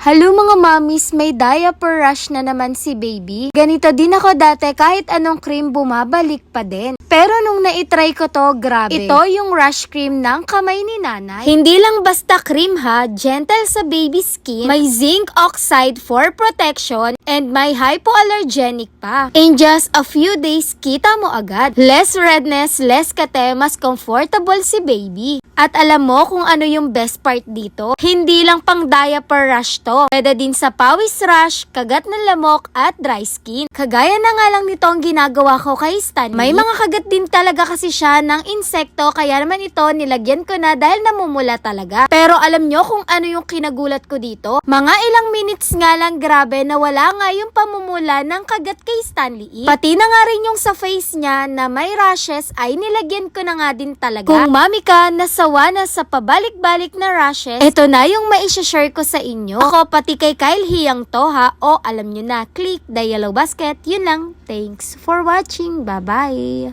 Hello mga mommies, may diaper rash na naman si baby. Ganito din ako dati, kahit anong cream bumabalik pa din. Pero nung na-try ko to, grabe. Ito yung rash cream ng kamay ni nanay. Hindi lang basta cream ha, gentle sa baby skin, may zinc oxide for protection, and may hypoallergenic pa. In just a few days, kita mo agad. Less redness, less kate, mas comfortable si baby. At alam mo kung ano yung best part dito? Hindi lang pang diaper rash to. Pwede din sa pawis rash, kagat ng lamok, at dry skin. Kagaya na nga lang nito ang ginagawa ko kay Stanley. May mga kagat din talaga kasi siya ng insekto, kaya naman ito nilagyan ko na dahil namumula talaga. Pero alam nyo kung ano yung kinagulat ko dito? Mga ilang minutes nga lang, grabe, na wala nga yung pamumula ng kagat kay Stanley. Pati na nga rin yung sa face niya na may rashes ay nilagyan ko na nga din talaga. Kung mami ka, nasawa na sa pabalik-balik na rashes, ito na yung maisha-share ko sa inyo. Ako pati kay Kyle hiyang to ha, o alam nyo na, click the yellow basket. Yun lang. Thanks for watching. Bye-bye.